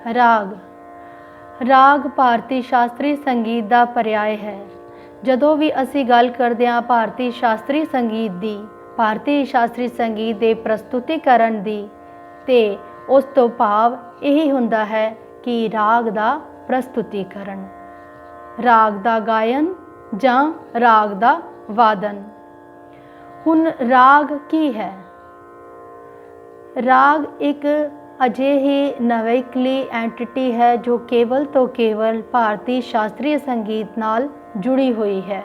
राग राग ਭਾਰਤੀ ਸ਼ਾਸਤਰੀ ਸੰਗੀਤ ਦਾ ਪਰਿਆਏ ਹੈ। ਜਦੋਂ ਵੀ ਅਸੀਂ ਗੱਲ ਕਰਦੇ ਹਾਂ ਭਾਰਤੀ ਸ਼ਾਸਤਰੀ ਸੰਗੀਤ ਦੀ, ਭਾਰਤੀ ਸ਼ਾਸਤਰੀ ਸੰਗੀਤ ਦੇ ਪ੍ਰਸਤੁਤੀਕਰਨ ਦੀ, ਤੇ ਉਸ ਤੋਂ ਭਾਵ ਇਹੀ ਹੁੰਦਾ ਹੈ ਕਿ ਰਾਗ ਦਾ ਪ੍ਰਸਤੁਤੀਕਰਨ, ਰਾਗ ਦਾ ਗਾਇਨ ਜਾਂ ਰਾਗ ਦਾ ਵਾਦਨ। ਹੁਣ ਰਾਗ ਕੀ ਹੈ? ਰਾਗ ਇੱਕ ਅਜਿਹੀ ਨਵੇਕਲੀ ਐਂਟਿਟੀ ਹੈ ਜੋ ਕੇਵਲ ਤੋਂ ਕੇਵਲ ਭਾਰਤੀ ਸ਼ਾਸਤਰੀ ਸੰਗੀਤ ਨਾਲ ਜੁੜੀ ਹੋਈ ਹੈ।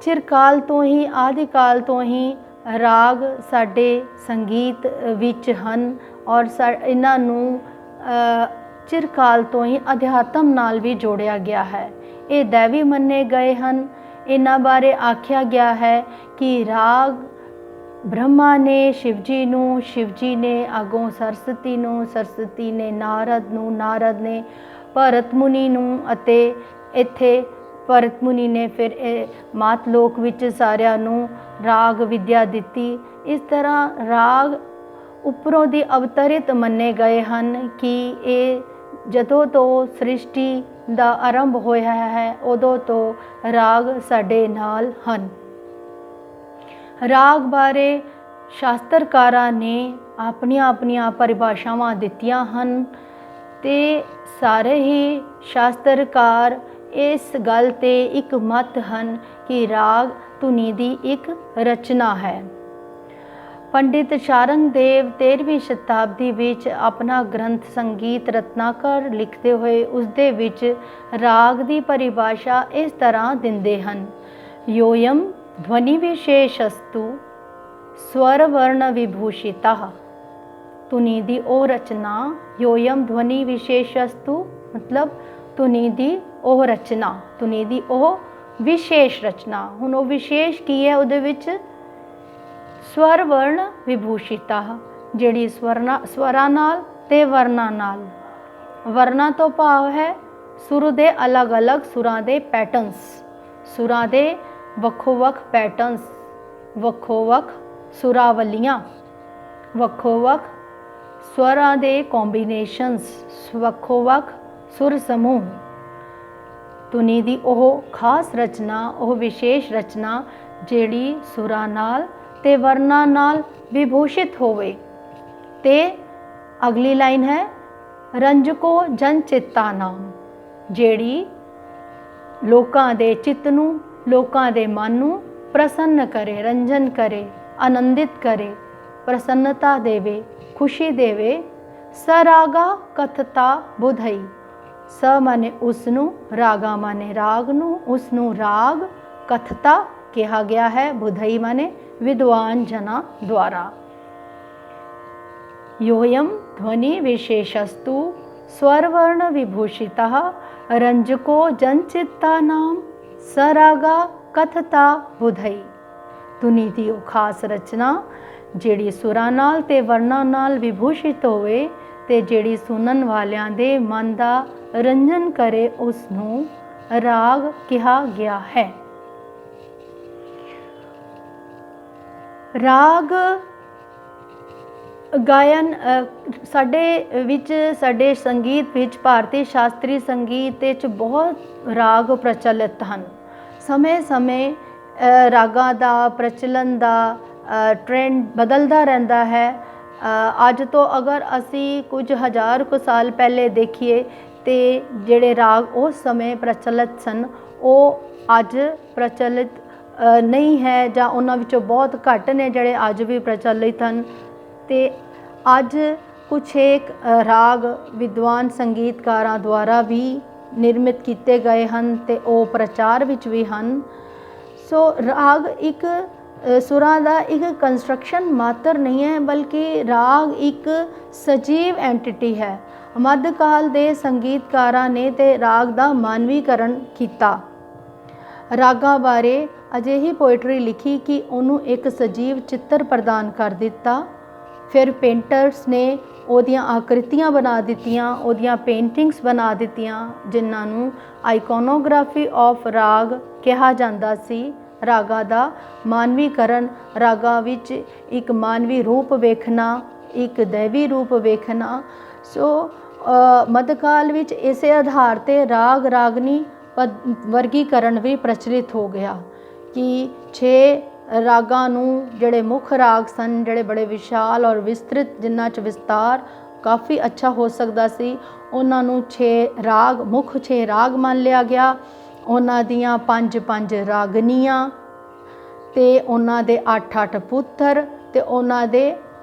ਚਿਰਕਾਲ ਤੋਂ ਹੀ, ਆਦਿ ਕਾਲ ਤੋਂ ਹੀ ਰਾਗ ਸਾਡੇ ਸੰਗੀਤ ਵਿੱਚ ਹਨ ਔਰ ਇਹਨਾਂ ਨੂੰ ਚਿਰਕਾਲ ਤੋਂ ਹੀ ਅਧਿਆਤਮ ਨਾਲ ਵੀ ਜੋੜਿਆ ਗਿਆ ਹੈ। ਇਹ ਦੈਵੀ ਮੰਨੇ ਗਏ ਹਨ। ਇਹਨਾਂ ਬਾਰੇ ਆਖਿਆ ਗਿਆ ਹੈ ਕਿ ਰਾਗ ਬ੍ਰਹਮਾ ਨੇ ਸ਼ਿਵ ਜੀ ਨੂੰ, ਸ਼ਿਵ ਜੀ ਨੇ ਅੱਗੋਂ ਸਰਸਵਤੀ ਨੂੰ, ਸਰਸਵਤੀ ਨੇ ਨਾਰਦ ਨੂੰ, ਨਾਰਦ ਨੇ ਭਰਤ ਮੁਨੀ ਨੂੰ, ਅਤੇ ਇੱਥੇ ਭਰਤ ਮੁਨੀ ਨੇ ਫਿਰ ਮਾਤ ਲੋਕ ਵਿੱਚ ਸਾਰਿਆਂ ਨੂੰ ਰਾਗ ਵਿਦਿਆ ਦਿੱਤੀ। ਇਸ ਤਰ੍ਹਾਂ ਰਾਗ ਉੱਪਰੋਂ ਦੀ ਅਵਤਰਿਤ ਮੰਨੇ ਗਏ ਹਨ ਕਿ ਇਹ ਜਦੋਂ ਤੋਂ ਸ੍ਰਿਸ਼ਟੀ ਦਾ ਆਰੰਭ ਹੋਇਆ ਹੈ ਉਦੋਂ ਤੋਂ ਰਾਗ ਸਾਡੇ ਨਾਲ ਹਨ। ਰਾਗ ਬਾਰੇ ਸ਼ਾਸਤਰਕਾਰਾਂ ਨੇ ਆਪਣੀਆਂ ਆਪਣੀਆਂ ਪਰਿਭਾਸ਼ਾਵਾਂ ਦਿੱਤੀਆਂ ਹਨ ਤੇ ਸਾਰੇ ਹੀ ਸ਼ਾਸਤਰਕਾਰ ਇਸ ਗੱਲ 'ਤੇ ਇੱਕ ਮਤ ਹਨ ਕਿ ਰਾਗ ਧੁਨੀ ਦੀ ਇੱਕ ਰਚਨਾ ਹੈ। ਪੰਡਿਤ ਸ਼ਾਰੰਗ ਦੇਵ 13ਵੀਂ ਸ਼ਤਾਬਦੀ ਵਿੱਚ ਆਪਣਾ ਗ੍ਰੰਥ ਸੰਗੀਤ ਰਤਨਾਕਰ ਲਿਖਦੇ ਹੋਏ ਉਸਦੇ ਵਿੱਚ ਰਾਗ ਦੀ ਪਰਿਭਾਸ਼ਾ ਇਸ ਤਰ੍ਹਾਂ ਦਿੰਦੇ ਹਨ। ਯੋਯਮ ਧਵਨੀ ਵਿਸ਼ੇਸ਼ਸਤੂ ਸਵਰ ਵਰਨ ਵਿਭੂਸ਼ਿਤਾ। ਧੁਨੀ ਦੀ ਉਹ ਰਚਨਾ, ਯੋਯਮ ਧਵਨੀ ਵਿਸ਼ੇਸ਼ਸਤੂ ਮਤਲਬ ਧੁਨੀ ਦੀ ਉਹ ਰਚਨਾ, ਧੁਨੀ ਦੀ ਉਹ ਵਿਸ਼ੇਸ਼ ਰਚਨਾ। ਹੁਣ ਉਹ ਵਿਸ਼ੇਸ਼ ਕੀ ਹੈ? ਉਹਦੇ ਵਿੱਚ ਸਵਰ ਵਰਨ ਵਿਭੂਸ਼ਿਤਾ, ਜਿਹੜੀ ਸਵਰਾਂ ਨਾਲ ਤੇ ਵਰਨਾਂ ਨਾਲ। ਵਰਨਾਂ ਤੋਂ ਭਾਵ ਹੈ ਸੁਰ ਦੇ ਅਲੱਗ-ਅਲੱਗ ਸੁਰਾਂ ਦੇ ਪੈਟਰਨਸ, ਸੁਰਾਂ ਦੇ ਵੱਖੋ-ਵੱਖ ਪੈਟਰਨਸ, ਵੱਖੋ-ਵੱਖ ਸੁਰਾਵਲੀਆਂ, ਵੱਖੋ-ਵੱਖ ਸਵਰਾਂ ਦੇ ਕੰਬੀਨੇਸ਼ਨਸ, ਵੱਖੋ-ਵੱਖ ਸੁਰ ਸਮੂਹ। ਧੁਨੀ ਦੀ ਉਹ ਖਾਸ ਰਚਨਾ, ਉਹ ਵਿਸ਼ੇਸ਼ ਰਚਨਾ ਜਿਹੜੀ ਸੁਰਾਂ ਨਾਲ ਤੇ ਵਰਨਾਂ ਨਾਲ ਵਿਭੂਸ਼ਿਤ ਹੋਵੇ। ਤੇ ਅਗਲੀ ਲਾਈਨ ਹੈ ਰੰਜਕੋ ਜਨ ਚਿੱਤਾ ਨਾਮ, ਜਿਹੜੀ ਲੋਕਾਂ ਦੇ ਚਿੱਤ ਨੂੰ, ਲੋਕਾਂ ਦੇ ਮਨ ਨੂੰ ਪ੍ਰਸੰਨ ਕਰੇ, ਰੰਜਨ ਕਰੇ, ਆਨੰਦਿਤ ਕਰੇ, ਪ੍ਰਸੰਨਤਾ ਦੇਵੇ, ਖੁਸ਼ੀ ਦੇਵੇ। ਸਰਾਗਾ ਕਥਤਾ ਬੁਧਈ, ਸ ਮਾਨੇ ਉਸ ਨੂੰ, ਰਾਗਾ ਮਾਨੇ ਰਾਗ ਨੂੰ, ਉਸ ਨੂੰ ਰਾਗ ਕਥਤਾ ਕਿਹਾ ਗਿਆ ਹੈ, ਬੁਧਈ ਮਾਨੇ ਵਿਦਵਾਨ ਜਨਾਂ ਦੁਆਰਾ। ਯੋਯਮ ਧਵਨੀ ਵਿਸ਼ੇਸ਼ਸਤੂ ਸਵਰ ਵਰਨ ਵਿਭੂਸ਼ਿਤਾ ਰੰਜਕੋ ਜਨਚਿੱਤਾ ਨਾਮ ਸਰਾਗਾ ਕਥਤਾ ਬੁਧਈ। ਧੁਨੀ ਦੀ ਉਹ ਖਾਸ ਰਚਨਾ ਜਿਹੜੀ ਸੁਰਾਂ ਨਾਲ ਤੇ ਵਰਨਾਂ ਨਾਲ ਵਿਭੂਸ਼ਿਤ ਹੋਵੇ ਤੇ ਜਿਹੜੀ ਸੁਣਨ ਵਾਲਿਆਂ ਦੇ ਮਨ ਦਾ ਰੰਜਨ ਕਰੇ, ਉਸ ਨੂੰ ਰਾਗ ਕਿਹਾ ਗਿਆ ਹੈ। ਰਾਗ ਗਾਇਨ ਸਾਡੇ ਵਿੱਚ, ਸਾਡੇ ਸੰਗੀਤ ਵਿੱਚ, ਭਾਰਤੀ ਸ਼ਾਸਤਰੀ ਸੰਗੀਤ ਵਿੱਚ ਬਹੁਤ ਰਾਗ ਪ੍ਰਚਲਿਤ ਹਨ। ਸਮੇਂ-ਸਮੇਂ ਰਾਗਾਂ ਦਾ ਪ੍ਰਚਲਨ ਦਾ ਟ੍ਰੈਂਡ ਬਦਲਦਾ ਰਹਿੰਦਾ ਹੈ। ਅੱਜ ਤੋਂ ਅਗਰ ਅਸੀਂ ਕੁਝ ਹਜ਼ਾਰ ਕੁ ਸਾਲ ਪਹਿਲੇ ਦੇਖੀਏ ਤੇ ਜਿਹੜੇ ਰਾਗ ਉਸ ਸਮੇਂ ਪ੍ਰਚਲਿਤ ਸਨ ਉਹ ਅੱਜ ਪ੍ਰਚਲਿਤ ਨਹੀਂ ਹੈ, ਜਾਂ ਉਹਨਾਂ ਵਿੱਚੋਂ ਬਹੁਤ ਘੱਟ ਨੇ ਜਿਹੜੇ ਅੱਜ ਵੀ ਪ੍ਰਚਲਿਤ ਹਨ। ਤੇ ਅੱਜ ਕੁਛ ਇੱਕ ਰਾਗ ਵਿਦਵਾਨ ਸੰਗੀਤਕਾਰਾਂ ਦੁਆਰਾ ਵੀ ਨਿਰਮਿਤ ਕੀਤੇ ਗਏ ਹਨ ਤੇ ਉਹ ਪ੍ਰਚਾਰ ਵਿੱਚ ਵੀ ਹਨ। ਸੋ ਰਾਗ ਇੱਕ ਸੁਰਾਂ ਦਾ ਇੱਕ ਕੰਸਟਰਕਸ਼ਨ ਮਾਤਰ ਨਹੀਂ ਹੈ, ਬਲਕਿ ਰਾਗ ਇੱਕ ਸਜੀਵ ਐਂਟਿਟੀ ਹੈ। ਮੱਧਕਾਲ ਦੇ ਸੰਗੀਤਕਾਰਾਂ ਨੇ ਤੇ ਰਾਗ ਦਾ ਮਾਨਵੀਕਰਨ ਕੀਤਾ। ਰਾਗਾਂ ਬਾਰੇ ਅਜਿਹੀ ਪੋਇਟਰੀ ਲਿਖੀ ਕਿ ਉਹਨੂੰ ਇੱਕ ਸਜੀਵ ਚਿੱਤਰ ਪ੍ਰਦਾਨ ਕਰ ਦਿੱਤਾ। ਫਿਰ ਪੇਂਟਰਸ ਨੇ ਉਹਦੀਆਂ ਆਕ੍ਰਿਤੀਆਂ ਬਣਾ ਦਿੱਤੀਆਂ, ਉਹਦੀਆਂ ਪੇਂਟਿੰਗਸ ਬਣਾ ਦਿੱਤੀਆਂ, ਜਿਨ੍ਹਾਂ ਨੂੰ ਆਈਕੋਨੋਗ੍ਰਾਫੀ ਆਫ ਰਾਗ ਕਿਹਾ ਜਾਂਦਾ ਸੀ। ਰਾਗਾਂ ਦਾ ਮਾਨਵੀਕਰਨ, ਰਾਗਾਂ ਵਿੱਚ ਇੱਕ ਮਾਨਵੀ ਰੂਪ ਵੇਖਣਾ, ਇੱਕ ਦੈਵੀ ਰੂਪ ਵੇਖਣਾ, ਸੋ ਮੱਧਕਾਲ ਵਿੱਚ ਇਸੇ ਆਧਾਰ 'ਤੇ ਰਾਗ ਰਾਗਨੀ ਵਰਗੀਕਰਨ ਵੀ ਪ੍ਰਚਲਿਤ ਹੋ ਗਿਆ ਕਿ 6 ਰਾਗਾਂ ਨੂੰ ਜਿਹੜੇ ਮੁੱਖ ਰਾਗ ਸਨ, ਜਿਹੜੇ ਬੜੇ ਵਿਸ਼ਾਲ ਔਰ ਵਿਸਤ੍ਰਿਤ, ਜਿਨ੍ਹਾਂ 'ਚ ਵਿਸਤਾਰ ਕਾਫੀ ਅੱਛਾ ਹੋ ਸਕਦਾ ਸੀ, ਉਹਨਾਂ ਨੂੰ 6 ਰਾਗ, ਮੁੱਖ 6 ਰਾਗ ਮੰਨ ਲਿਆ ਗਿਆ। ਉਹਨਾਂ ਦੀਆਂ 5 ਰਾਗਨੀਆਂ ਤੇ ਉਹਨਾਂ ਦੇ 8 ਪੁੱਤਰ ਤੇ ਉਹਨਾਂ ਦੇ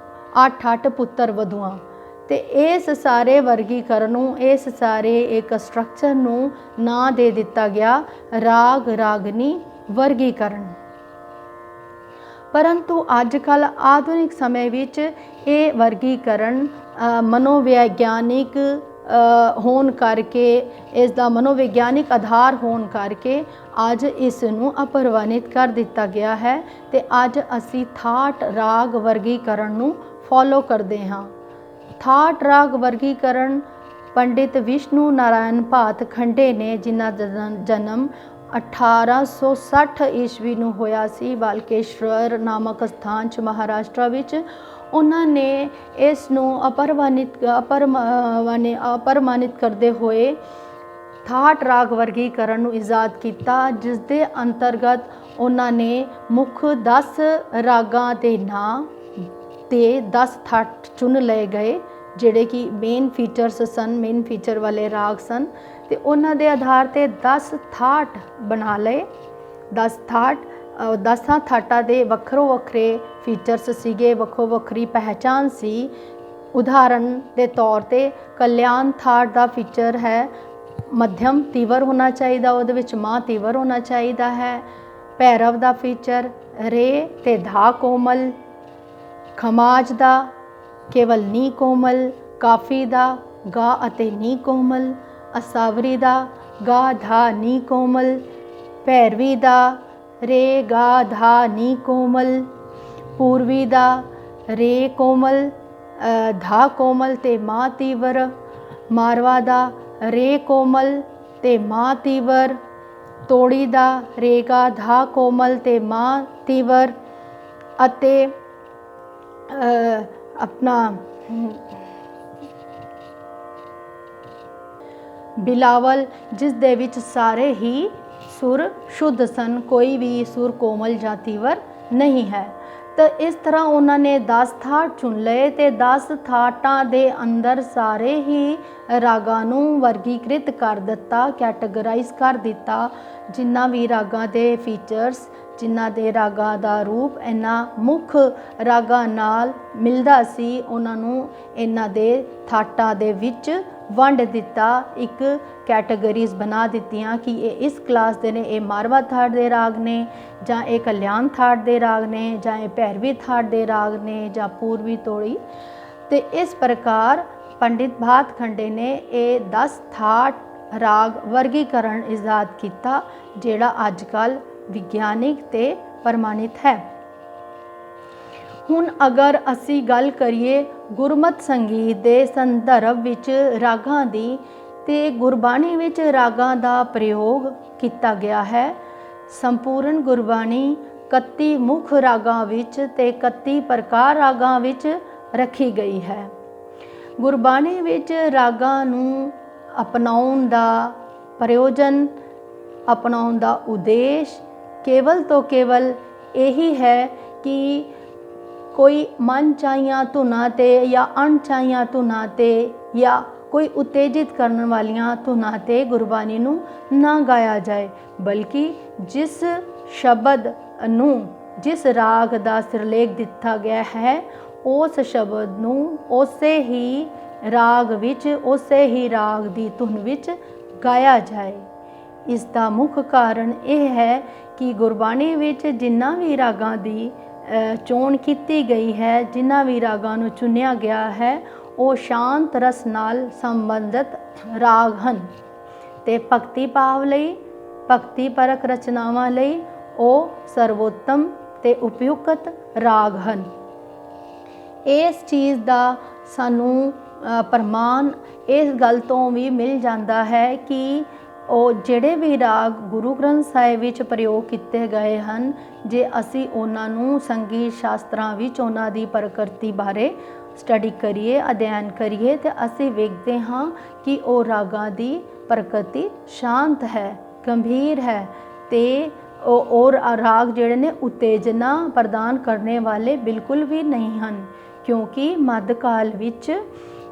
8 ਪੁੱਤਰ ਵਧੂਆਂ। ਤੇ ਇਸ ਸਾਰੇ ਵਰਗੀਕਰਨ ਨੂੰ, ਇਸ ਸਾਰੇ ਇੱਕ ਸਟਰਕਚਰ ਨੂੰ ਨਾਂ ਦੇ ਦਿੱਤਾ ਗਿਆ ਰਾਗ ਰਾਗਨੀ ਵਰਗੀਕਰਨ। ਪਰੰਤੂ ਅੱਜ ਕੱਲ੍ਹ ਆਧੁਨਿਕ ਸਮੇਂ ਵਿੱਚ ਇਹ ਵਰਗੀਕਰਨ ਮਨੋਵਿਗਿਆਨਿਕ ਹੋਣ ਕਰਕੇ, ਇਸ ਦਾ ਮਨੋਵਿਗਿਆਨਿਕ ਆਧਾਰ ਹੋਣ ਕਰਕੇ ਅੱਜ ਇਸ ਨੂੰ ਅਪ੍ਰਵਾਨਿਤ ਕਰ ਦਿੱਤਾ ਗਿਆ ਹੈ ਤੇ ਅੱਜ ਅਸੀਂ ਥਾਟ ਰਾਗ ਵਰਗੀਕਰਨ ਨੂੰ ਫੋਲੋ ਕਰਦੇ ਹਾਂ। ਥਾਟ ਰਾਗ ਵਰਗੀਕਰਨ ਪੰਡਿਤ ਵਿਸ਼ਨੂੰ ਨਾਰਾਇਣ ਭਾਤਖੰਡੇ ਨੇ, ਜਿਨ੍ਹਾਂ ਦਾ ਜਨਮ 1860 ਈਸਵੀ ਨੂੰ ਹੋਇਆ ਸੀ ਬਾਲਕੇਸ਼ਵਰ ਨਾਮਕ ਸਥਾਨ 'ਚ ਮਹਾਰਾਸ਼ਟਰ ਵਿੱਚ, ਉਹਨਾਂ ਨੇ ਇਸ ਨੂੰ ਅਪਰਮਾਨਿਤ ਕਰਦੇ ਹੋਏ ਥਾਟ ਰਾਗ ਵਰਗੀਕਰਨ ਨੂੰ ਇਜਾਦ ਕੀਤਾ, ਜਿਸ ਦੇ ਅੰਤਰਗਤ ਉਹਨਾਂ ਨੇ ਮੁੱਖ 10 ਰਾਗਾਂ ਦੇ ਨਾਂ ਤੇ 10 ਥਾਟ ਚੁਣ ਲਏ ਗਏ, ਜਿਹੜੇ ਕਿ ਮੇਨ ਫੀਚਰਸ ਸਨ, ਮੇਨ ਫੀਚਰ ਵਾਲੇ ਰਾਗ ਸਨ, ਤੇ ਉਹਨਾਂ ਦੇ ਆਧਾਰ 'ਤੇ 10 ਥਾਟ ਬਣਾ ਲਏ। 10 ਥਾਟਾਂ ਦੇ ਵੱਖਰੋ ਵੱਖਰੇ ਫੀਚਰਸ ਸੀਗੇ, ਵੱਖੋ ਵੱਖਰੀ ਪਹਿਚਾਣ ਸੀ। ਉਦਾਹਰਨ ਦੇ ਤੌਰ 'ਤੇ ਕਲਿਆਣ ਥਾਟ ਦਾ ਫੀਚਰ ਹੈ ਮੱਧਮ ਤੀਵਰ ਹੋਣਾ ਚਾਹੀਦਾ, ਉਹਦੇ ਵਿੱਚ ਮਾਂ ਤੀਵਰ ਹੋਣਾ ਚਾਹੀਦਾ ਹੈ। ਭੈਰਵ ਦਾ ਫੀਚਰ ਰੇ ਤੇ ਧਾ ਕੋਮਲ, ਖਮਾਜ ਦਾ ਕੇਵਲ ਨੀ ਕੋਮਲ, ਕਾਫੀ ਦਾ ਗਾ ਅਤੇ ਨੀ ਕੋਮਲ, ਅਸਾਵਰੀ ਦਾ ਗਾ ਧਾ ਨੀ ਕੋਮਲ, ਭੈਰਵੀ ਦਾ ਰੇ ਗਾ ਧਾ ਨੀ ਕੋਮਲ, ਪੂਰਵੀ ਦਾ ਰੇ ਕੋਮਲ ਧਾ ਕੋਮਲ ਤੇ ਮਾਂ ਤੀਵਰ, ਮਾਰਵਾ ਦਾ ਰੇ ਕੋਮਲ ਤੇ ਮਾਂ ਤੀਵਰ, ਤੋੜੀ ਦਾ ਰੇ ਗਾ ਧਾ ਕੋਮਲ ਤੇ ਮਾਂ ਤੀਵਰ, ਅਤੇ ਆਪਣਾ ਬਿਲਾਵਲ, ਜਿਸ ਦੇ ਵਿੱਚ ਸਾਰੇ ਹੀ ਸੁਰ ਸ਼ੁੱਧ ਸਨ, ਕੋਈ ਵੀ ਸੁਰ ਕੋਮਲ ਜਾਂ ਤੀਵਰ ਨਹੀਂ ਹੈ। ਤਾਂ ਇਸ ਤਰ੍ਹਾਂ ਉਹਨਾਂ ਨੇ 10 ਥਾਟ ਚੁਣ ਲਏ ਤੇ 10 ਥਾਟਾਂ ਦੇ ਅੰਦਰ ਸਾਰੇ ਹੀ ਰਾਗਾਂ ਨੂੰ ਵਰਗੀਕ੍ਰਿਤ ਕਰ ਦਿੱਤਾ, ਕੈਟਾਗਰਾਈਜ਼ ਕਰ ਦਿੱਤਾ। ਜਿਨ੍ਹਾਂ ਵੀ ਰਾਗਾਂ ਦੇ ਫੀਚਰਸ, ਜਿਨ੍ਹਾਂ ਦੇ ਰਾਗਾਂ ਦਾ ਰੂਪ ਇਹਨਾਂ ਮੁੱਖ ਰਾਗਾਂ ਨਾਲ ਮਿਲਦਾ ਸੀ, ਉਹਨਾਂ ਨੂੰ ਇਹਨਾਂ ਦੇ ਥਾਟਾਂ ਦੇ ਵਿੱਚ ਵੰਡ ਦਿੱਤਾ, ਇੱਕ ਕੈਟਾਗਰੀਜ਼ ਬਣਾ ਦਿੱਤੀਆਂ ਕਿ ਇਹ ਇਸ ਕਲਾਸ ਦੇ ਨੇ, ਇਹ ਮਾਰਵਾ ਥਾਟ ਦੇ ਰਾਗ ਨੇ, ਜਾਂ ਇਹ ਕਲਿਆਣ ਥਾਟ ਦੇ ਰਾਗ ਨੇ, ਜਾਂ ਇਹ ਭੈਰਵੀ ਥਾਟ ਦੇ ਰਾਗ ਨੇ, ਜਾਂ ਪੂਰਵੀ ਤੋੜੀ। ਤੇ ਇਸ ਪ੍ਰਕਾਰ ਪੰਡਿਤ ਭਾਤਖੰਡੇ ਨੇ ਇਹ 10 ਥਾਟ ਰਾਗ ਵਰਗੀਕਰਨ ਇਜਾਦ ਕੀਤਾ, ਜਿਹੜਾ ਅੱਜ ਕੱਲ੍ਹ ਵਿਗਿਆਨਿਕ ਤੇ ਪ੍ਰਮਾਣਿਤ ਹੈ। ਹੁਣ ਅਗਰ ਅਸੀਂ ਗੱਲ ਕਰੀਏ ਗੁਰਮਤ ਸੰਗੀਤ ਦੇ ਸੰਦਰਭ ਵਿੱਚ ਰਾਗਾਂ ਦੀ, ਤੇ ਗੁਰਬਾਣੀ ਵਿੱਚ ਰਾਗਾਂ ਦਾ ਪ੍ਰਯੋਗ ਕੀਤਾ ਗਿਆ ਹੈ। ਸੰਪੂਰਨ ਗੁਰਬਾਣੀ 31 ਮੁੱਖ ਰਾਗਾਂ ਵਿੱਚ ਤੇ 31 ਪ੍ਰਕਾਰ ਰਾਗਾਂ ਵਿੱਚ ਰੱਖੀ ਗਈ ਹੈ। ਗੁਰਬਾਣੀ ਵਿੱਚ ਰਾਗਾਂ ਨੂੰ ਅਪਣਾਉਣ ਦਾ ਪ੍ਰਯੋਜਨ, ਅਪਣਾਉਣ ਦਾ ਉਦੇਸ਼ ਕੇਵਲ ਤੋਂ ਕੇਵਲ ਇਹੀ ਹੈ ਕਿ ਕੋਈ ਮਨ ਚਾਹੀਆਂ ਧੁਨਾਂ 'ਤੇ ਜਾਂ ਅਣਚਾਹੀਆਂ ਧੁਨਾਂ 'ਤੇ ਜਾਂ ਕੋਈ ਉਤੇਜਿਤ ਕਰਨ ਵਾਲੀਆਂ ਧੁਨਾਂ 'ਤੇ ਗੁਰਬਾਣੀ ਨੂੰ ਨਾ ਗਾਇਆ ਜਾਏ, ਬਲਕਿ ਜਿਸ ਸ਼ਬਦ ਨੂੰ, ਜਿਸ ਰਾਗ ਦਾ ਸਿਰਲੇਖ ਦਿੱਤਾ ਗਿਆ ਹੈ, ਉਸ ਸ਼ਬਦ ਨੂੰ ਉਸੇ ਹੀ ਰਾਗ ਵਿੱਚ, ਉਸੇ ਹੀ ਰਾਗ ਦੀ ਧੁਨ ਵਿੱਚ ਗਾਇਆ ਜਾਏ। ਇਸ ਦਾ ਮੁੱਖ ਕਾਰਨ ਇਹ ਹੈ ਕਿ ਗੁਰਬਾਣੀ ਵਿੱਚ ਜਿਨ੍ਹਾਂ ਵੀ ਰਾਗਾਂ ਦੀ ਚੋਣ ਕੀਤੀ ਗਈ ਹੈ, ਜਿਨ੍ਹਾਂ ਵੀ ਰਾਗਾਂ ਨੂੰ ਚੁਣਿਆ ਗਿਆ ਹੈ, ਉਹ ਸ਼ਾਂਤ ਰਸ ਨਾਲ ਸੰਬੰਧਿਤ ਰਾਗ ਹਨ ਤੇ ਭਗਤੀ ਭਾਵ ਲਈ, ਭਗਤੀ ਪਰਕ ਰਚਨਾਵਾਂ ਲਈ ਉਹ ਸਰਵੋਤਮ ਤੇ ਉਪਯੁਕਤ ਰਾਗ ਹਨ। ਇਸ ਚੀਜ਼ ਦਾ ਸਾਨੂੰ ਪ੍ਰਮਾਣ ਇਸ ਗੱਲ ਤੋਂ ਵੀ ਮਿਲ ਜਾਂਦਾ ਹੈ ਕਿ ਉਹ ਜਿਹੜੇ ਵੀ ਰਾਗ ਗੁਰੂ ਗ੍ਰੰਥ ਸਾਹਿਬ ਵਿੱਚ ਪ੍ਰਯੋਗ ਕੀਤੇ ਗਏ ਹਨ, ਜੇ ਅਸੀਂ ਉਹਨਾਂ ਨੂੰ ਸੰਗੀਤ ਸ਼ਾਸਤਰਾਂ ਵਿੱਚ ਉਹਨਾਂ ਦੀ ਪ੍ਰਕਿਰਤੀ ਬਾਰੇ ਸਟੱਡੀ ਕਰੀਏ, ਅਧਿਐਨ ਕਰੀਏ ਤੇ ਅਸੀਂ ਵੇਖਦੇ ਹਾਂ ਕਿ ਉਹ ਰਾਗਾਂ ਦੀ ਪ੍ਰਕਿਰਤੀ ਸ਼ਾਂਤ ਹੈ, ਗੰਭੀਰ ਹੈ ਤੇ ਉਹ ਰਾਗ ਜਿਹੜੇ ਨੇ ਉਤੇਜਨਾ ਪ੍ਰਦਾਨ ਕਰਨੇ ਵਾਲੇ ਬਿਲਕੁਲ ਵੀ ਨਹੀਂ ਹਨ। ਕਿਉਂਕਿ ਮੱਧਕਾਲ ਵਿੱਚ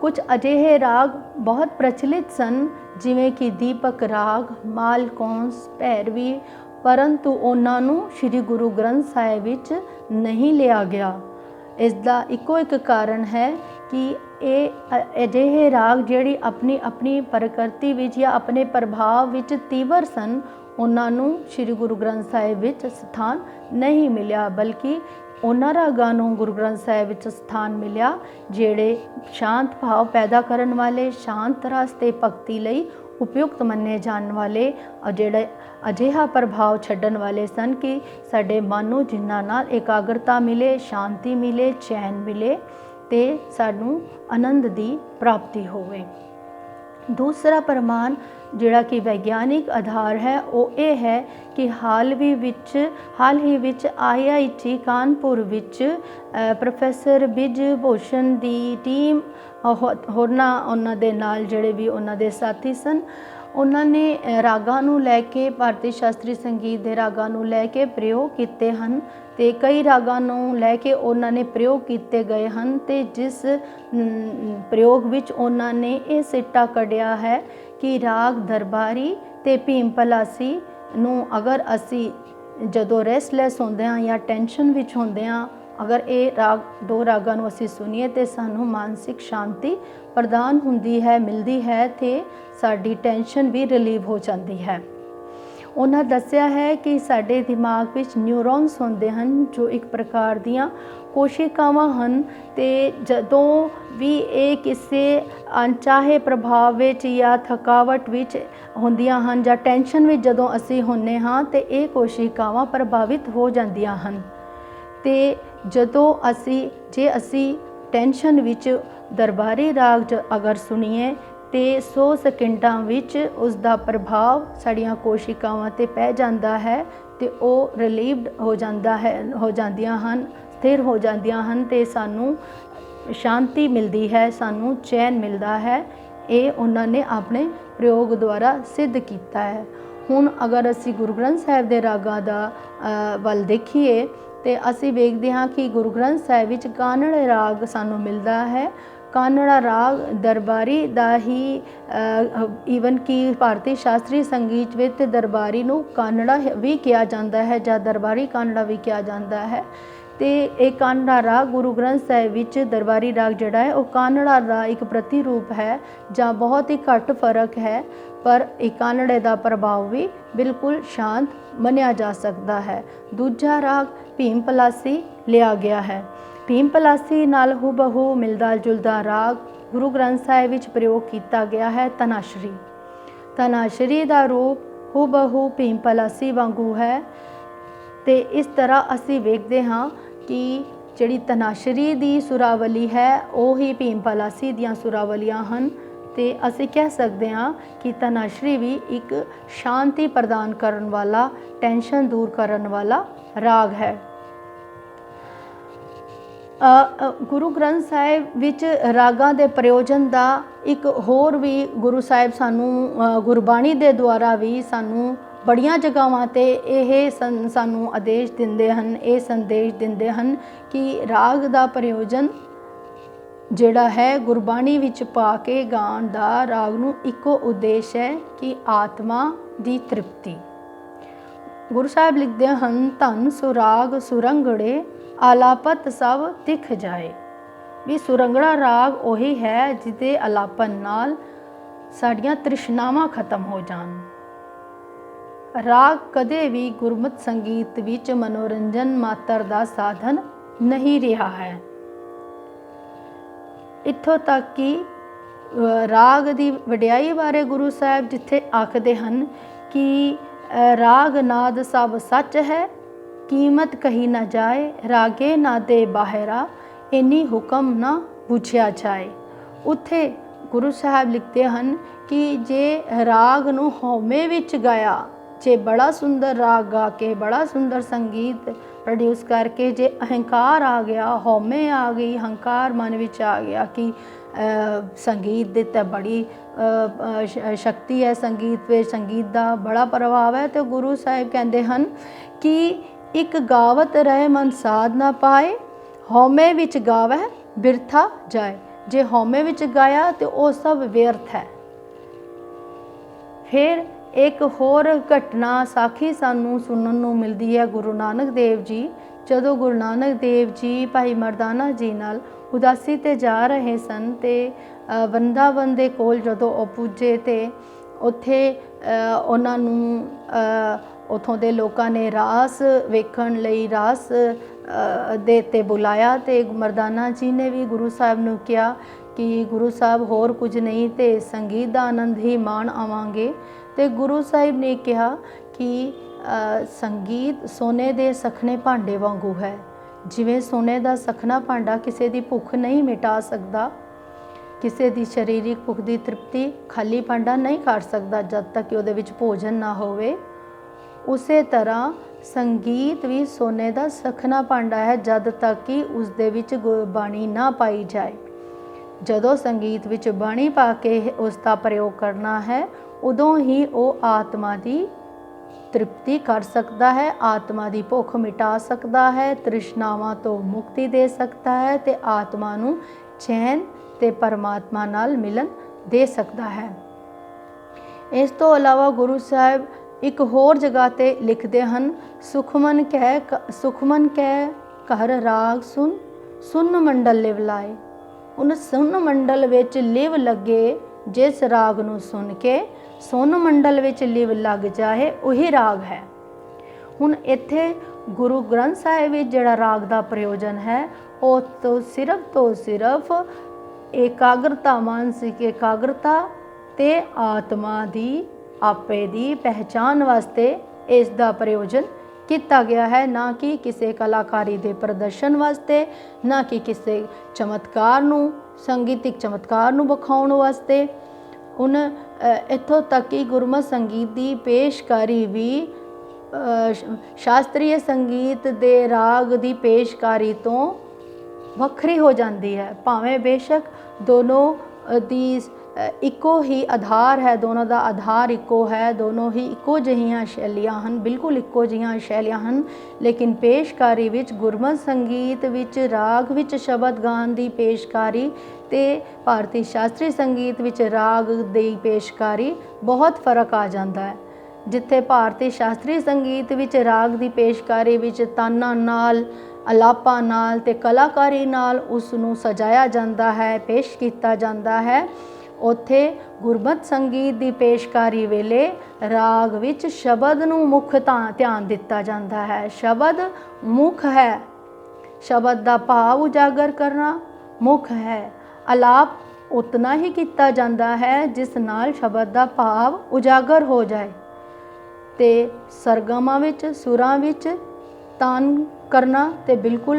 ਕੁਝ ਅਜਿਹੇ ਰਾਗ ਬਹੁਤ ਪ੍ਰਚਲਿਤ ਸਨ ਜਿਵੇਂ ਕਿ ਦੀਪਕ ਰਾਗ, ਮਾਲਕੌਂਸ, ਭੈਰਵੀ, ਪਰੰਤੂ ਉਹਨਾਂ ਨੂੰ ਸ੍ਰੀ ਗੁਰੂ ਗ੍ਰੰਥ ਸਾਹਿਬ ਵਿੱਚ ਨਹੀਂ ਲਿਆ ਗਿਆ। ਇਸ ਦਾ ਇੱਕੋ ਇੱਕ ਕਾਰਨ ਹੈ ਕਿ ਇਹ ਅਜਿਹੇ ਰਾਗ ਜਿਹੜੀ ਆਪਣੀ ਆਪਣੀ ਪ੍ਰਕਿਰਤੀ ਵਿੱਚ ਜਾਂ ਆਪਣੇ ਪ੍ਰਭਾਵ ਵਿੱਚ ਤੀਵਰ ਸਨ, ਉਹਨਾਂ ਨੂੰ ਸ੍ਰੀ ਗੁਰੂ ਗ੍ਰੰਥ ਸਾਹਿਬ ਵਿੱਚ ਸਥਾਨ ਨਹੀਂ ਮਿਲਿਆ, ਬਲਕਿ ਉਹਨਾਂ ਰਾਗਾਂ ਨੂੰ ਗੁਰੂ ਗ੍ਰੰਥ ਸਾਹਿਬ ਵਿੱਚ ਸਥਾਨ ਮਿਲਿਆ ਜਿਹੜੇ ਸ਼ਾਂਤ ਭਾਵ ਪੈਦਾ ਕਰਨ ਵਾਲੇ, ਸ਼ਾਂਤ ਰਸ ਤੇ ਭਗਤੀ ਲਈ ਉਪਯੁਕਤ ਮੰਨੇ ਜਾਣ ਵਾਲੇ, ਜਿਹੜੇ ਅਜਿਹਾ ਪ੍ਰਭਾਵ ਛੱਡਣ ਵਾਲੇ ਸਨ ਕਿ ਸਾਡੇ ਮਨ ਨੂੰ ਜਿਨ੍ਹਾਂ ਨਾਲ ਇਕਾਗਰਤਾ ਮਿਲੇ, ਸ਼ਾਂਤੀ ਮਿਲੇ, ਚੈਨ ਮਿਲੇ ਤੇ ਸਾਨੂੰ ਆਨੰਦ ਦੀ ਪ੍ਰਾਪਤੀ ਹੋਵੇ। ਦੂਸਰਾ ਪ੍ਰਮਾਣ ਜਿਹੜਾ ਕਿ ਵਿਗਿਆਨਿਕ ਆਧਾਰ ਹੈ ਉਹ ਇਹ ਹੈ ਕਿ ਹਾਲ ਹੀ ਵਿੱਚ IIT ਕਾਨਪੁਰ ਵਿੱਚ ਪ੍ਰੋਫੈਸਰ ਬਿਜ ਭੂਸ਼ਣ ਦੀ ਟੀਮ ਹੋਰਨਾਂ ਉਹਨਾਂ ਦੇ ਨਾਲ ਜਿਹੜੇ ਵੀ ਉਹਨਾਂ ਦੇ ਸਾਥੀ ਸਨ, ਉਹਨਾਂ ਨੇ ਰਾਗਾਂ ਨੂੰ ਲੈ ਕੇ, ਭਾਰਤੀ ਸ਼ਾਸਤਰੀ ਸੰਗੀਤ ਦੇ ਰਾਗਾਂ ਨੂੰ ਲੈ ਕੇ ਪ੍ਰਯੋਗ ਕੀਤੇ ਹਨ ਤੇ ਕਈ ਰਾਗਾਂ ਨੂੰ ਲੈ ਕੇ ਉਹਨਾਂ ਨੇ ਪ੍ਰਯੋਗ ਕੀਤੇ ਗਏ ਹਨ ਤੇ ਜਿਸ ਪ੍ਰਯੋਗ ਵਿੱਚ ਉਹਨਾਂ ਨੇ ਇਹ ਸਿੱਟਾ ਕੱਢਿਆ ਹੈ ਕਿ ਰਾਗ ਦਰਬਾਰੀ ਤੇ ਭੀਮ ਪਲਾਸੀ ਨੂੰ ਅਗਰ ਅਸੀਂ ਜਦੋਂ ਰੈਸਟਲੈਸ ਹੁੰਦੇ ਹਾਂ ਜਾਂ ਟੈਨਸ਼ਨ ਵਿੱਚ ਹੁੰਦੇ ਹਾਂ, ਅਗਰ ਇਹ ਦੋ ਰਾਗਾਂ ਨੂੰ ਅਸੀਂ ਸੁਣੀਏ ਤੇ ਸਾਨੂੰ ਮਾਨਸਿਕ ਸ਼ਾਂਤੀ ਪ੍ਰਦਾਨ ਹੁੰਦੀ ਹੈ, ਮਿਲਦੀ ਹੈ ਤੇ ਸਾਡੀ ਟੈਨਸ਼ਨ ਵੀ ਰਿਲੀਵ ਹੋ ਜਾਂਦੀ ਹੈ। ਉਹਨਾਂ ਦੱਸਿਆ ਹੈ ਕਿ ਸਾਡੇ ਦਿਮਾਗ ਵਿੱਚ ਨਿਊਰੋਨਸ ਹੁੰਦੇ ਹਨ ਜੋ ਇੱਕ ਪ੍ਰਕਾਰ ਦੀਆਂ ਕੋਸ਼ਿਕਾਵਾਂ ਹਨ ਤੇ ਜਦੋਂ ਵੀ ਇਹ ਕਿਸੇ ਅਣਚਾਹੇ ਪ੍ਰਭਾਵ ਵਿੱਚ ਜਾਂ ਥਕਾਵਟ ਵਿੱਚ ਹੁੰਦੀਆਂ ਹਨ ਜਾਂ ਟੈਨਸ਼ਨ ਵਿੱਚ ਜਦੋਂ ਅਸੀਂ ਹੁੰਦੇ ਹਾਂ ਤੇ ਇਹ ਕੋਸ਼ਿਕਾਵਾਂ ਪ੍ਰਭਾਵਿਤ ਹੋ ਜਾਂਦੀਆਂ ਹਨ ਤੇ ਜਦੋਂ ਜੇ ਅਸੀਂ ਟੈਨਸ਼ਨ ਵਿੱਚ ਦਰਬਾਰੀ ਰਾਗ ਅਗਰ ਸੁਣੀਏ ਤੇ 100 ਸਕਿੰਟਾਂ ਵਿੱਚ ਉਸ ਦਾ ਪ੍ਰਭਾਵ ਸਾਡੀਆਂ ਕੋਸ਼ਿਕਾਵਾਂ 'ਤੇ ਪੈ ਜਾਂਦਾ ਹੈ ਤੇ ਉਹ ਰਿਲੀਵਡ ਹੋ ਜਾਂਦੀਆਂ ਹਨ, ਸਥਿਰ ਹੋ ਜਾਂਦੀਆਂ ਹਨ ਤੇ ਸਾਨੂੰ ਸ਼ਾਂਤੀ ਮਿਲਦੀ ਹੈ, ਸਾਨੂੰ ਚੈਨ ਮਿਲਦਾ ਹੈ। ਇਹ ਉਹਨਾਂ ਨੇ ਆਪਣੇ ਪ੍ਰਯੋਗ ਦੁਆਰਾ ਸਿੱਧ ਕੀਤਾ ਹੈ। ਹੁਣ ਅਗਰ ਅਸੀਂ ਗੁਰੂ ਗ੍ਰੰਥ ਸਾਹਿਬ ਦੇ ਰਾਗਾਂ ਦਾ ਵੱਲ ਦੇਖੀਏ ਤੇ ਅਸੀਂ ਵੇਖਦੇ ਹਾਂ ਕਿ ਗੁਰੂ ਗ੍ਰੰਥ ਸਾਹਿਬ ਵਿੱਚ ਕਾਨੜਾ ਰਾਗ ਸਾਨੂੰ ਮਿਲਦਾ ਹੈ। ਕਾਨੜਾ ਰਾਗ ਦਰਬਾਰੀ ਦਾ ਹੀ ਈਵਨ ਕਿ ਭਾਰਤੀ ਸ਼ਾਸਤਰੀ ਸੰਗੀਤ ਵਿੱਚ ਤੇ ਦਰਬਾਰੀ ਨੂੰ ਕਾਨੜਾ ਵੀ ਕਿਹਾ ਜਾਂਦਾ ਹੈ ਜਾਂ ਦਰਬਾਰੀ ਕਾਨੜਾ ਵੀ ਕਿਹਾ ਜਾਂਦਾ ਹੈ ਤੇ ਇਹ ਕਾਨੜਾ ਰਾਗ ਗੁਰੂ ਗ੍ਰੰਥ ਸਾਹਿਬ ਵਿੱਚ ਦਰਬਾਰੀ ਰਾਗ ਜਿਹੜਾ ਹੈ ਉਹ ਕਾਨੜਾ ਦਾ ਇੱਕ ਪ੍ਰਤੀਰੂਪ ਹੈ ਜਾਂ ਬਹੁਤ ਹੀ ਘੱਟ ਫਰਕ ਹੈ, ਪਰ ਇਹ ਕਾਨੜੇ ਦਾ ਪ੍ਰਭਾਵ ਵੀ ਬਿਲਕੁਲ ਸ਼ਾਂਤ ਮੰਨਿਆ ਜਾ ਸਕਦਾ ਹੈ। ਦੂਜਾ ਰਾਗ ਭੀਮ ਪਲਾਸੀ ਲਿਆ ਗਿਆ ਹੈ। ਭੀਮ ਪਲਾਸੀ ਨਾਲ ਹੂਬਹੂ ਮਿਲਦਾ ਜੁਲਦਾ ਰਾਗ ਗੁਰੂ ਗ੍ਰੰਥ ਸਾਹਿਬ ਵਿੱਚ ਪ੍ਰਯੋਗ ਕੀਤਾ ਗਿਆ ਹੈ ਤਨਾਸ਼ਰੀ। ਤਨਾਸ਼ਰੀ ਦਾ ਰੂਪ ਹੂਬਹੂ ਭੀਮ ਪਲਾਸੀ ਵਾਂਗੂ ਹੈ ਤੇ ਇਸ ਤਰ੍ਹਾਂ ਅਸੀਂ ਵੇਖਦੇ ਹਾਂ ਕਿ ਜਿਹੜੀ ਤਨਾਸ਼ਰੀ ਦੀ ਸੁਰਾਵਲੀ ਹੈ ਉਹ ਹੀ ਭੀਮ ਪਲਾਸੀ ਦੀਆਂ ਸੁਰਾਵਲੀਆਂ ਹਨ ਤੇ ਅਸੀਂ ਕਹਿ ਸਕਦੇ ਹਾਂ ਕਿ ਤਨਾਸ਼ਰੀ ਵੀ ਇੱਕ ਸ਼ਾਂਤੀ ਪ੍ਰਦਾਨ ਕਰਨ ਵਾਲਾ, ਟੈਨਸ਼ਨ ਦੂਰ ਕਰਨ ਵਾਲਾ ਰਾਗ ਹੈ। ਗੁਰੂ ਗ੍ਰੰਥ ਸਾਹਿਬ ਵਿੱਚ ਰਾਗਾਂ ਦੇ ਪ੍ਰਯੋਜਨ ਦਾ ਇੱਕ ਹੋਰ ਵੀ ਗੁਰੂ ਸਾਹਿਬ ਸਾਨੂੰ ਗੁਰਬਾਣੀ ਦੇ ਦੁਆਰਾ ਵੀ ਸਾਨੂੰ ਬੜੀਆਂ ਜਗ੍ਹਾਵਾਂ 'ਤੇ ਇਹ ਸਾਨੂੰ ਆਦੇਸ਼ ਦਿੰਦੇ ਹਨ, ਇਹ ਸੰਦੇਸ਼ ਦਿੰਦੇ ਹਨ ਕਿ ਰਾਗ ਦਾ ਪ੍ਰਯੋਜਨ ਜਿਹੜਾ ਹੈ ਗੁਰਬਾਣੀ ਵਿੱਚ ਪਾ ਕੇ ਗਾਉਣ ਦਾ ਰਾਗ ਨੂੰ ਇੱਕੋ ਉਦੇਸ਼ ਹੈ ਕਿ ਆਤਮਾ ਦੀ ਤ੍ਰਿਪਤੀ। ਗੁਰੂ ਸਾਹਿਬ ਲਿਖਦੇ ਹਨ, ਧੰਨ ਸੁਰਾਗ ਸੁਰੰਗੜੇ ਆਲਾਪਤ ਸਭ ਤਿਖ ਜਾਏ। ਵੀ ਸੁਰੰਗੜਾ ਰਾਗ ਉਹੀ ਹੈ ਜਿਹਦੇ ਆਲਾਪਨ ਨਾਲ ਸਾਡੀਆਂ ਤ੍ਰਿਸ਼ਨਾਵਾਂ ਖਤਮ ਹੋ ਜਾਣ। ਰਾਗ ਕਦੇ ਵੀ ਗੁਰਮਤਿ ਸੰਗੀਤ ਵਿੱਚ ਮਨੋਰੰਜਨ ਮਾਤਰ ਦਾ ਸਾਧਨ ਨਹੀਂ ਰਿਹਾ ਹੈ। ਇੱਥੋਂ ਤੱਕ ਕਿ ਰਾਗ ਦੀ ਵਡਿਆਈ ਬਾਰੇ ਗੁਰੂ ਸਾਹਿਬ ਜਿੱਥੇ ਆਖਦੇ ਹਨ ਕਿ ਰਾਗ ਨਾਦ ਸਭ ਸੱਚ ਹੈ, ਕੀਮਤ ਕਹੀ ਨਾ ਜਾਏ, ਰਾਗੇ ਨਾਦੇ ਬਾਹਿਰਾ ਇੰਨੀ ਹੁਕਮ ਨਾ ਬੁਝਿਆ ਜਾਏ। ਉੱਥੇ ਗੁਰੂ ਸਾਹਿਬ ਲਿਖਦੇ ਹਨ ਕਿ ਜੇ ਰਾਗ ਨੂੰ ਹਉਮੈ ਵਿੱਚ ਗਾਇਆ, ਜੇ ਬੜਾ ਸੁੰਦਰ ਰਾਗ ਗਾ ਕੇ, ਬੜਾ ਸੁੰਦਰ ਸੰਗੀਤ प्रोड्यूस करके जे अहंकार आ गया, हौमे आ गई, हंकार मन विच आ गया कि संगीत दी तो बड़ी शक्ति है, संगीत पे संगीत दा बड़ा प्रभाव है, तो गुरु साहिब कहते हैं कि एक गावत रहे मन साध ना पाए, हौमे विच गावै बिरथा जाए। जे हौमे विच गाया तो वो सब व्यर्थ है। फिर एक होर घटना साखी सानू सुनन नू मिलती है गुरु नानक देव जी, जदों गुरु नानक देव जी भाई मरदाना जी नाल उदासी ते जा रहे सन, ते वृंदावन दे कोल जदों ओ पुजे ते उत्थे उन्हां नू उथों दे लोकां ने रास वेखण लई रास दे ते बुलाया, ते मरदाना जी ने भी गुरु साहब नू कहा कि गुरु साहब होर कुछ नहीं ते संगीत दा आनंद ही माण आवांगे। ते गुरु साहिब ने कहा कि संगीत सोने दे सखने भांडे वांगू है, जिवें सोने दा सखना भांडा किसी दी भुख नहीं मिटा सकदा, किसी दी शरीरिक भुख दी तृप्ति खाली भांडा नहीं कर सकदा जब तक कि उहदे विच भोजन ना होवे, उसे तरह संगीत भी सोने दा सखना भांडा है जद तक कि उसदे विच बाणी ना पाई जाए। जदों संगीत विच बाणी पा के उसका प्रयोग करना है, उदों ही वो आत्मा की तृप्ति कर सकता है, आत्मा की भुख मिटा सकता है, तृष्णावां तो मुक्ति दे सकता है, ते आत्मा नू चैन ते परमात्मा नाल मिलन दे सकता है। इस तो अलावा गुरु साहब एक होर जगह ते लिखते हैं, सुखमन कै घर राग सुन, सुन मंडल लिव लाए। उन सुन मंडल विच लिव लगे, जिस राग नू सुन के सुन मंडल विच लिव लग जाए वही राग है। हुण इत्थे गुरु ग्रंथ साहिब विच जिहड़ा राग दा प्रयोजन है, वो तो सिर्फ एकाग्रता, मानसिक एकाग्रता ते आत्मा दी आपे दी पहचान वास्ते इस दा प्रयोजन किया गया है, ना कि किसी कलाकारी दे प्रदर्शन वास्ते, ना कि किसी चमत्कार नू संगीतिक चमत्कार नू विखाउण वास्ते। हुण इत्थों तक कि गुरमत संगीत की पेशकारी भी शास्त्रीय संगीत दे राग की पेशकारी तो वखरी हो जाती है, भावें बेशक दोनों दी इको ही आधार है, दोनों का आधार इको है, दोनों ही इको जिहियां शैलियां हैं, बिल्कुल इको जिहियां शैलियां हैं, लेकिन पेशकारी विच गुरमत संगीत विच राग विच शब्द गान की पेशकारी ते भारतीय शास्त्रीय संगीत विच राग की पेशकारी बहुत फर्क आ जाता है। जिथे भारतीय शास्त्रीय संगीत विच राग की पेशकारी विच ताना नाल, अलापा नाल ते कलाकारी नाल उसनू सजाया जाता है, पेश किया जाता है, उत्थे गुरमत संगीत की पेशकारी वेले राग विच शब्द नू मुख ध्यान दिता जाता है। शब्द मुख है, शब्द का भाव उजागर करना मुख है, अलाप उतना ही किया जाता है जिस नाल शब्द का भाव उजागर हो जाए। ते सरगमां विच सुरां विच तान करना तो बिल्कुल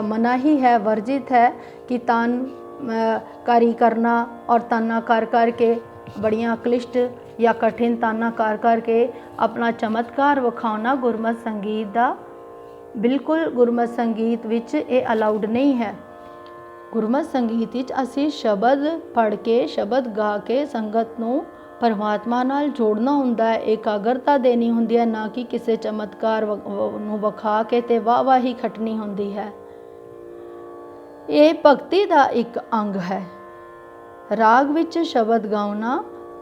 मनाही है, वर्जित है कि तान कारी करना और ताना कर करके बड़ियां क्लिष्ट या कठिन ताना कर करके अपना चमत्कार विखाना गुरमत संगीत का बिल्कुल गुरमत संगीत विच ये अलाउड नहीं है। गुरमत संगीत विच असी शब्द पढ़ के, शब्द गा के संगत नू परमात्मा नाल जोड़ना हुंदा है, एकाग्रता देनी हुंदी है, ना कि किसी चमत्कार नू विखा के ते वाह वाह ही खटनी हुंदी है। ये भगती का एक अंग है। राग विच शब्द गाउना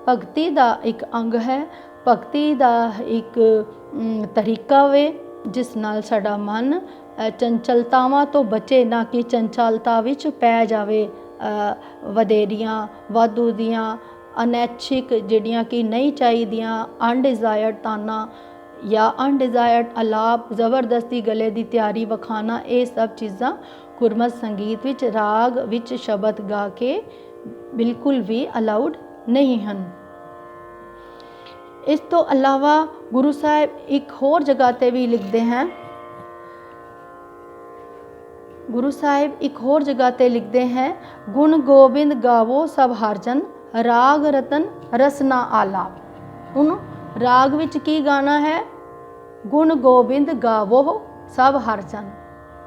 भगती का एक अंग है, भगती का एक तरीका वे जिस नाल साडा मन चंचलतावां तो बचे, ना कि चंचलता विच पै जावे वधेरियां वाधू दियां अनैच्छिक जिहड़ियां कि नहीं चाहिदियां अनडिजायर्ड ताना या अनडिजायर्ड अलाप, जबरदस्ती गले की तैयारी विखाना, ये सब चीज़ां गुरमत संगीत विच राग विच शब्द गा के बिल्कुल भी अलाउड नहीं हैं। इस तो अलावा गुरु साहिब एक होर जगह ते भी लिखते हैं, गुरु साहिब एक होर जगह ते लिखते हैं, गुण गोबिंद गावो सब हरजन, राग रतन रसना आलाप। हुण राग विच की गाना है, गुण गोबिंद गावो सब हरचन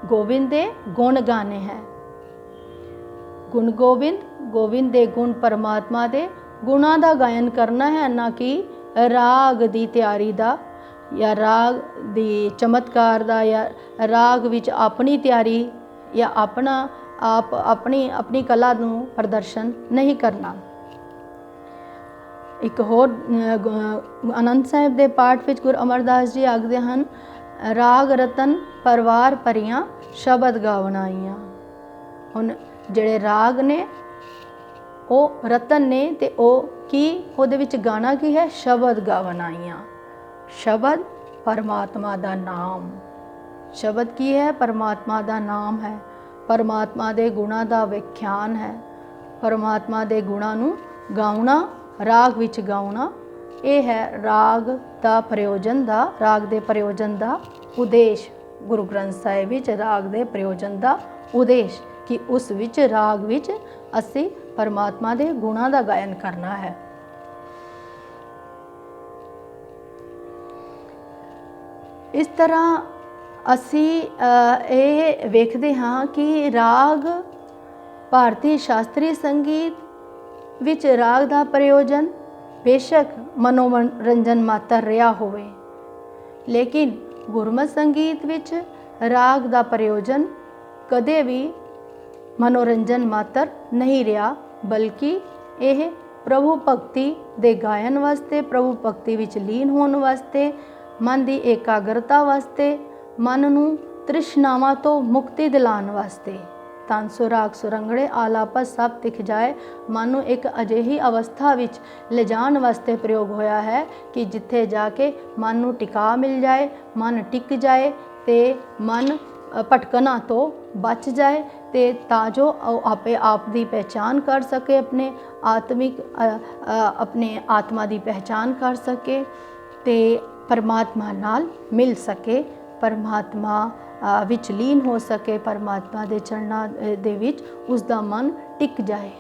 गोविंद दे गुण गाने हैं। गुण गोविंद, गोविंद दे गुण परमात्मा दे गुणां दा गायन करना है, ना कि राग दी तैयारी दा या राग दी चमत्कार दा या राग विच अपनी तैयारी या अपना आप अपनी कला नूं प्रदर्शन नहीं करना। एक होर आनंद साहिब दे पाठ विच गुरु अमरदास जी आखदे हन, राग रतन परवार भरियां शबद गावण आईयां। हुण जिहड़े राग ने ਉਹ रतन ने ते ਉਹ की ਉਹਦੇ ਵਿੱਚ गाना की है, शबद गावन आईयां। शबद परमात्मा दा नाम, शबद की है, परमात्मा दा नाम है, परमात्मा दे गुणां दा विख्यान है, परमात्मा दे गुणां नूं गाउणा, राग विच गाउणा, ਇਹ है राग दा प्रयोजन दा, राग दे प्रयोजन दा उद्देश। गुरु ग्रंथ साहिब विच राग दे प्रयोजन दा उद्देश कि उस विच राग विच असी परमात्मा दे गुणां दा गायन करना है। इस तरह असी ये वेखते हाँ कि राग भारतीय शास्त्रीय संगीत विच राग दा प्रयोजन बेशक मनोरंजन मात्र रहा होवे, लेकिन गुरमत संगीत विच राग दा प्रयोजन कदे भी मनोरंजन मात्र नहीं रहा, बल्कि यह प्रभु भगती दे गायन वास्ते, प्रभु भगती विच लीन होने वास्ते, मन की एकाग्रता वास्ते, मन नूं तृष्णावां तो मुक्ति दिलाने वास्ते, तन सुराग सुरंगड़े आलापा सब तिख जाए, मन नूं एक अजिही अवस्था विच ले जाण वास्ते प्रयोग होया है कि जिथे जाके मन नूं टिका मिल जाए, मन टिक जाए ते मन भटकना तो बच जाए, ते ताजो आपे आप दी पहचान कर सके, अपने आत्मिक अपने आत्मा दी पहचान कर सके, ते परमात्मा नाल मिल सके, परमात्मा विच लीन हो सके, परमात्मा दे चरणा दे विच उसदा मन टिक जाए।